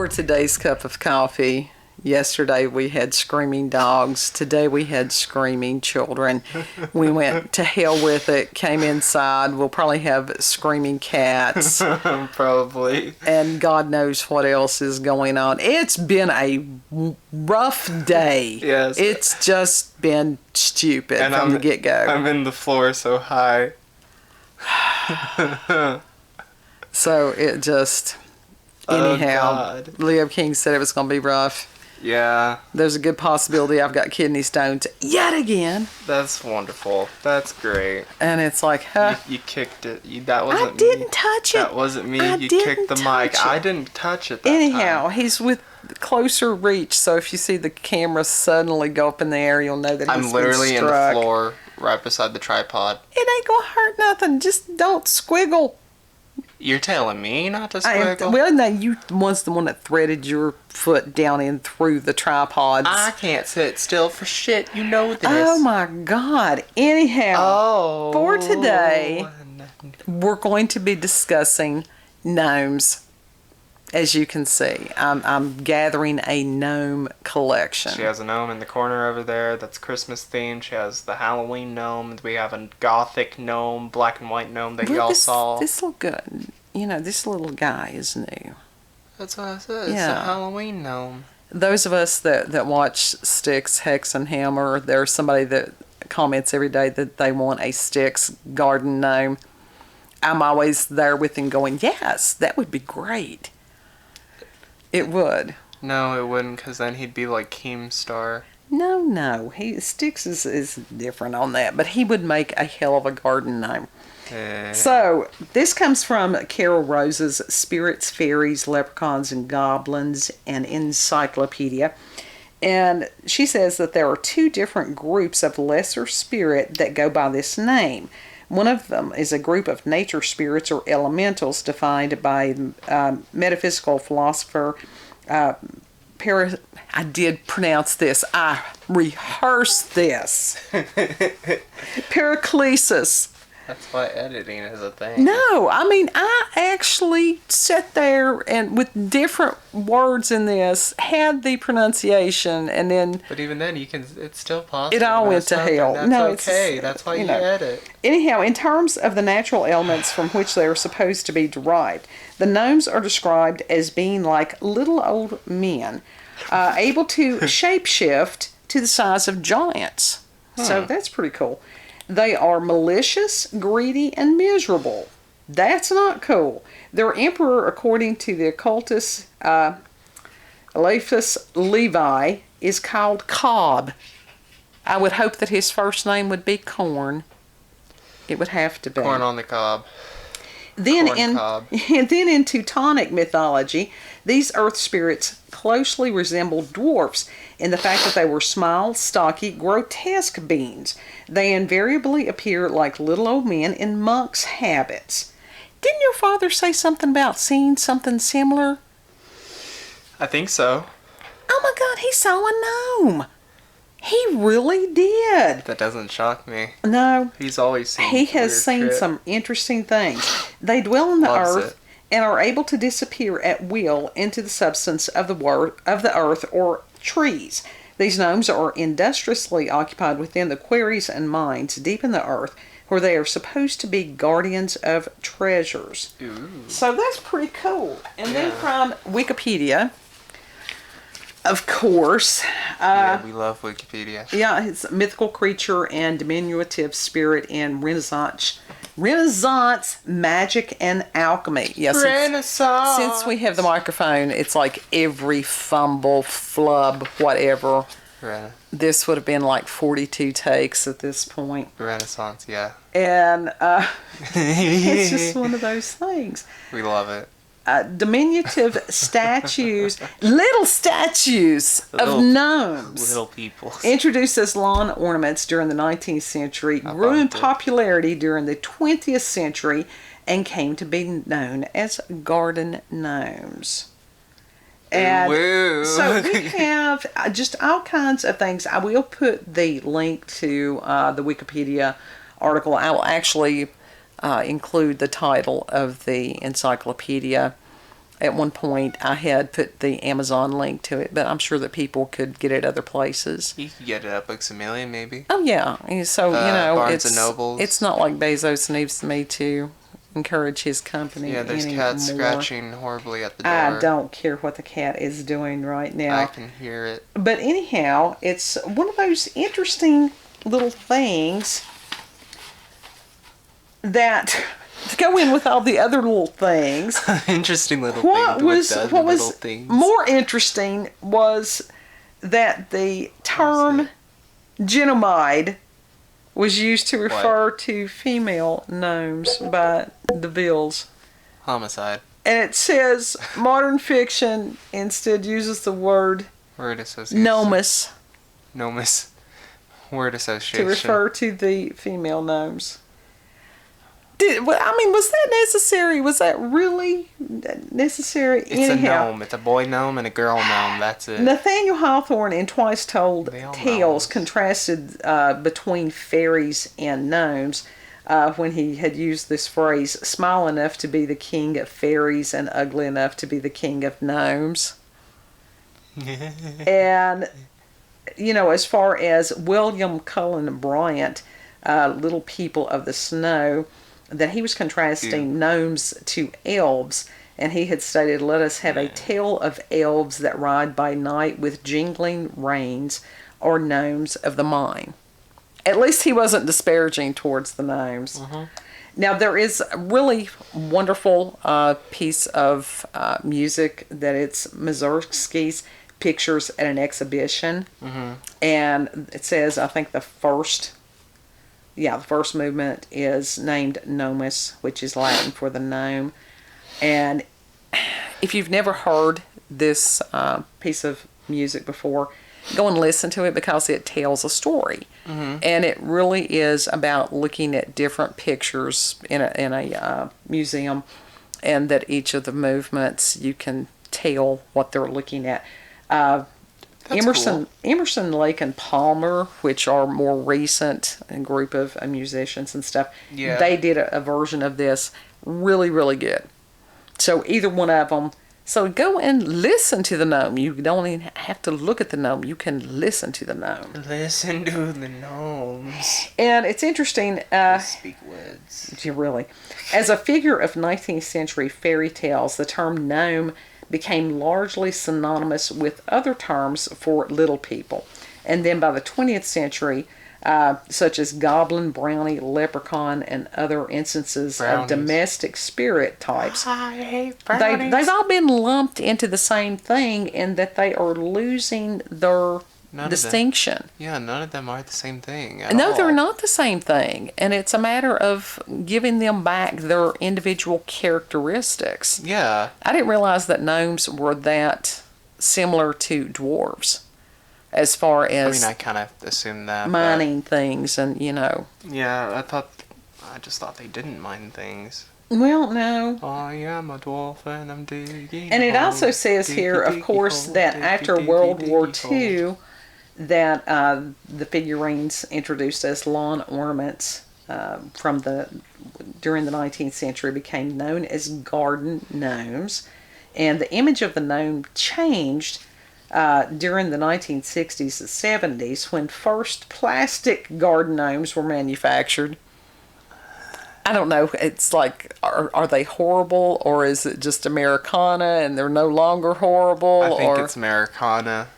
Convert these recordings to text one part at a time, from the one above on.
For today's cup of coffee, yesterday we had screaming dogs. Today we had screaming children. We went to hell with it, came inside. We'll probably have screaming cats. Probably. And God knows what else is going on. It's been a rough day. Yes. It's just been stupid from the get-go. I'm in the floor so high. So it just... Anyhow, Leo King said it was going to be rough. Yeah. There's a good possibility I've got kidney stones yet again. That's wonderful. That's great. And it's like, huh? You kicked it. That wasn't me. I didn't touch it. That wasn't me. I You didn't kicked the touch mic. it. I didn't touch it that Anyhow, time. he's with closer reach, so if you see the camera suddenly go up in the air, you'll know that he's I'm literally been in struck. the floor right beside the tripod. It ain't going to hurt nothing. Just don't squiggle. You're telling me not to squiggle? Well, no, you was the one that threaded your foot down in through the tripods. I can't sit still for shit. You know this. Oh, my God. Anyhow, for today, we're going to be discussing gnomes. As you can see, I'm gathering a gnome collection. She has a gnome in the corner over there that's Christmas themed. She has the Halloween gnome. We have a gothic gnome, black and white gnome that y'all saw. This little good. You know, this little guy is new. That's what I said. It's a Halloween gnome. Those of us that watch Styx, Hex, and Hammer, there's somebody that comments every day that they want a Styx garden gnome. I'm always there with him going, yes, that would be great. It would. No, it wouldn't, because then he'd be like Keemstar. No. Styx is different on that, but he would make a hell of a garden gnome. So, this comes from Carol Rose's Spirits, Fairies, Leprechauns, and Goblins, and Encyclopedia. And she says that there are two different groups of lesser spirit that go by this name. One of them is a group of nature spirits or elementals defined by metaphysical philosopher I did pronounce this. I rehearsed this. Paraclesis. That's why editing is a thing. No, I mean, I actually sat there and with different words in this, had the pronunciation, and then... But even then, it's still possible. It all went to hell. That's no, okay. That's why you edit. Anyhow, in terms of the natural elements from which they are supposed to be derived, the gnomes are described as being like little old men, able to shapeshift to the size of giants. So that's pretty cool. They are malicious, greedy, and miserable. That's not cool. Their emperor, according to the occultist Eliphas Levi, is called Cobb. I would hope that his first name would be Corn. It would have to be. Corn on the cob. Then in Teutonic mythology, these earth spirits closely resembled dwarfs in the fact that they were small, stocky, grotesque beings. They invariably appear like little old men in monks' habits. Didn't your father say something about seeing something similar? I think so. Oh my God, he saw a gnome. He really did. That doesn't shock me. No. He's always seen He has seen some interesting things. They dwell on the earth and are able to disappear at will into the substance of the earth or trees. These gnomes are industriously occupied within the quarries and mines deep in the earth, where they are supposed to be guardians of treasures. Ooh. So that's pretty cool. And then from Wikipedia, of course. We love Wikipedia. Yeah, it's a mythical creature and diminutive spirit in Renaissance magic and alchemy. Yes, Renaissance. Since we have the microphone, it's like every fumble, flub, whatever. This would have been like 42 takes at this point. Renaissance, yeah. And it's just one of those things. We love it. Diminutive statues, little statues of gnomes. Little people. Introduced as lawn ornaments during the 19th century, grew in popularity during the 20th century, and came to be known as garden gnomes. And so we have just all kinds of things. I will put the link to the Wikipedia article. I will actually include the title of the encyclopedia At one point, I had put the Amazon link to it, but I'm sure that people could get it other places. You can get it at Books A Million, maybe. Oh yeah, so Barnes and Nobles. It's not like Bezos needs me to encourage his company. Yeah, there's anymore. cats scratching horribly at the door. I don't care what the cat is doing right now. I can hear it. But anyhow, it's one of those interesting little things that to go in with all the other little things. Interesting little What things. was Little things. more interesting was that the term genomide was used to refer to female gnomes by the Villes. Homicide. And it says modern fiction instead uses the word association. gnomus Word association. to refer to the female gnomes. Was that necessary? Was that really necessary? It's a gnome. It's a boy gnome and a girl gnome. That's it. Nathaniel Hawthorne in Twice Told Tales Tales contrasted between fairies and gnomes when he had used this phrase, small enough to be the king of fairies and ugly enough to be the king of gnomes. And, as far as William Cullen Bryant, Little People of the Snow, that he was contrasting gnomes to elves, and he had stated, let us have a tale of elves that ride by night with jingling reins, or gnomes of the mine. At least he wasn't disparaging towards the gnomes. Mm-hmm. Now, there is a really wonderful piece of music that it's Mussorgsky's Pictures at an Exhibition. Mm-hmm. And it says, I think the first movement is named Gnomus, which is Latin for the gnome. And if you've never heard this piece of music before, go and listen to it because it tells a story. Mm-hmm. And it really is about looking at different pictures in a museum, and that each of the movements you can tell what they're looking at. Emerson, Lake and Palmer, which are more recent, a group of musicians and stuff, they did a version of this really, really good. So either one of them. So go and listen to the gnome. You don't even have to look at the gnome. You can listen to the gnome. Listen to the gnomes. And it's interesting. They speak words. Really. As a figure of 19th century fairy tales, the term gnome became largely synonymous with other terms for little people. And then by the 20th century, such as goblin, brownie, leprechaun, and other instances of domestic spirit types, I hate brownies. They've all been lumped into the same thing in that they are losing their distinction. None of them are the same thing at No, all. they're not the same thing. And it's a matter of giving them back their individual characteristics. Yeah. I didn't realize that gnomes were that similar to dwarves as far as I kind of assumed that. mining things and, Yeah, I just thought they didn't mine things. Well, no. I am a dwarf and I'm digging. And it also says here, of course, that after World War II, that the figurines introduced as lawn ornaments during the 19th century became known as garden gnomes, and the image of the gnome changed during the 1960s and 70s when first plastic garden gnomes were manufactured. I don't know. It's like, are they horrible, or is it just Americana and they're no longer horrible? I think it's Americana.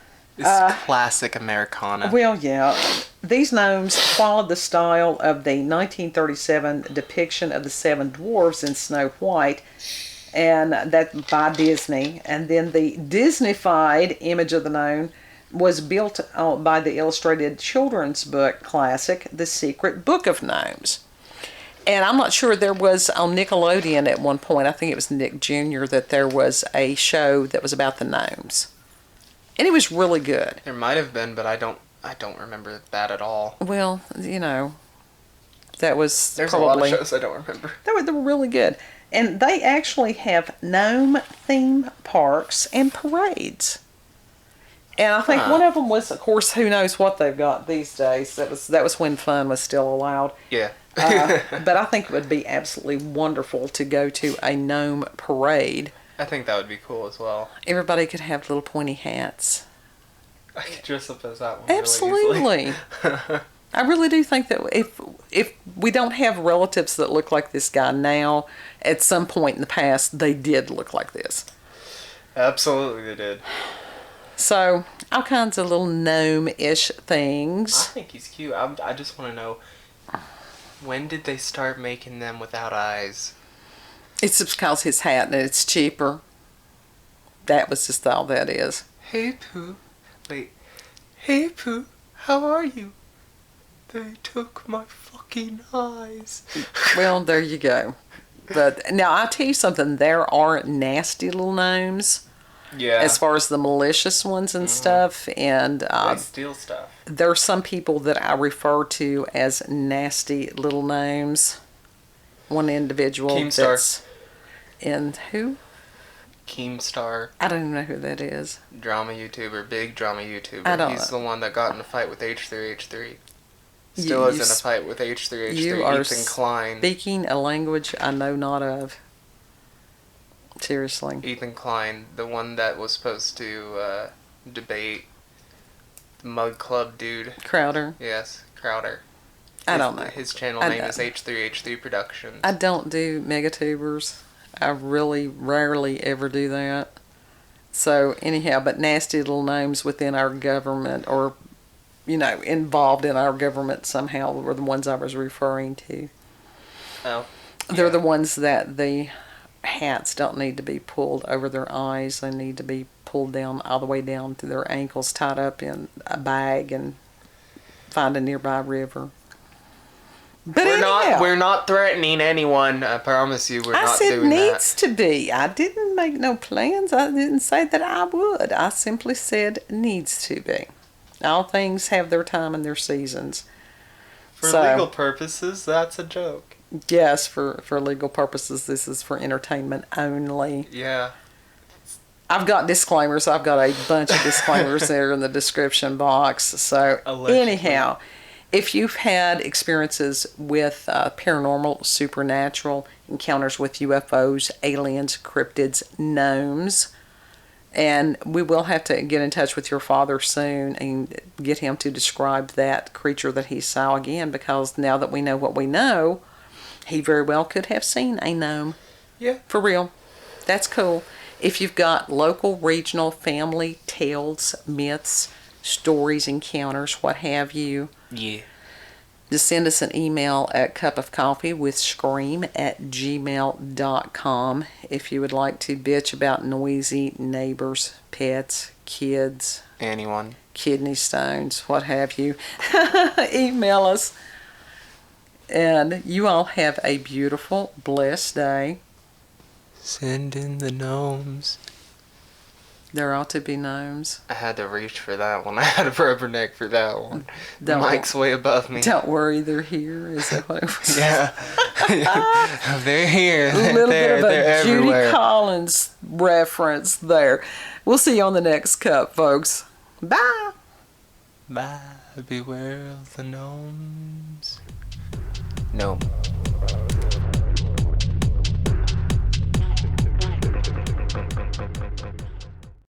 It's classic Americana. Well, yeah. These gnomes followed the style of the 1937 depiction of the Seven Dwarfs in Snow White, and that by Disney. And then the Disneyfied image of the gnome was built by the illustrated children's book classic, The Secret Book of Gnomes. And I'm not sure, there was on Nickelodeon at one point, I think it was Nick Jr., that there was a show that was about the gnomes. And it was really good. There might have been, but I don't remember that at all. Well, that was There's probably... a lot of shows I don't remember. They were really good. And they actually have gnome theme parks and parades. And I think one of them was, of course, who knows what they've got these days. That was when fun was still allowed. Yeah. But I think it would be absolutely wonderful to go to a gnome parade. I think that would be cool as well. Everybody could have little pointy hats. I could dress up as that one Absolutely. really easily. I really do think that if we don't have relatives that look like this guy now, at some point in the past, they did look like this. Absolutely, they did. So, all kinds of little gnome-ish things. I think he's cute. I just want to know, when did they start making them without eyes? It's because his hat and it's cheaper. That was just all that is. Hey, Pooh. Wait. Hey, Pooh. How are you? They took my fucking eyes. Well, there you go. But now I'll tell you something. There are nasty little gnomes. Yeah. As far as the malicious ones and stuff, and they steal stuff. there are some people that I refer to as nasty little gnomes. One individual Keemstar. that's in who? Keemstar. I don't even know who that is. Drama YouTuber, big drama YouTuber. I don't He's know. the one that got in a fight with H3H3. Still is in a fight with H3H3. You are Ethan Klein. speaking a language I know not of. Seriously. Ethan Klein, the one that was supposed to debate the Mug Club dude. Crowder. Yes, Crowder. I don't know. His channel name is H3H3 Productions. I don't do megatubers. I really rarely ever do that. So anyhow, but nasty little gnomes within our government, or involved in our government somehow, were the ones I was referring to. Oh. They're the ones that the hats don't need to be pulled over their eyes. They need to be pulled down all the way down to their ankles, tied up in a bag, and find a nearby river. But We're not threatening anyone. I promise you, we're not doing that. I said needs to be. I didn't make no plans. I didn't say that I would. I simply said needs to be. All things have their time and their seasons. For legal purposes, that's a joke. Yes, for legal purposes, this is for entertainment only. Yeah. I've got disclaimers. I've got a bunch of disclaimers there in the description box. So anyhow, if you've had experiences with paranormal, supernatural encounters with UFOs, aliens, cryptids, gnomes, and we will have to get in touch with your father soon and get him to describe that creature that he saw again, because now that we know what we know, he very well could have seen a gnome. Yeah. For real. That's cool. If you've got local, regional, family tales, myths, stories, encounters, what have you, yeah, just send us an email at cupofcoffeewithscream@gmail.com if you would like to bitch about noisy neighbors, pets, kids, anyone, kidney stones, what have you. Email us. And you all have a beautiful, blessed day. Send in the gnomes. There ought to be gnomes. I had to reach for that one. I had a rubberneck for that one. The mic's way above me. Don't worry, they're here. Is that what it was? Yeah. They're here. A little bit of a Judy everywhere. Collins reference there. We'll see you on the next cup, folks. Bye. Bye. Beware of the gnomes. Gnome.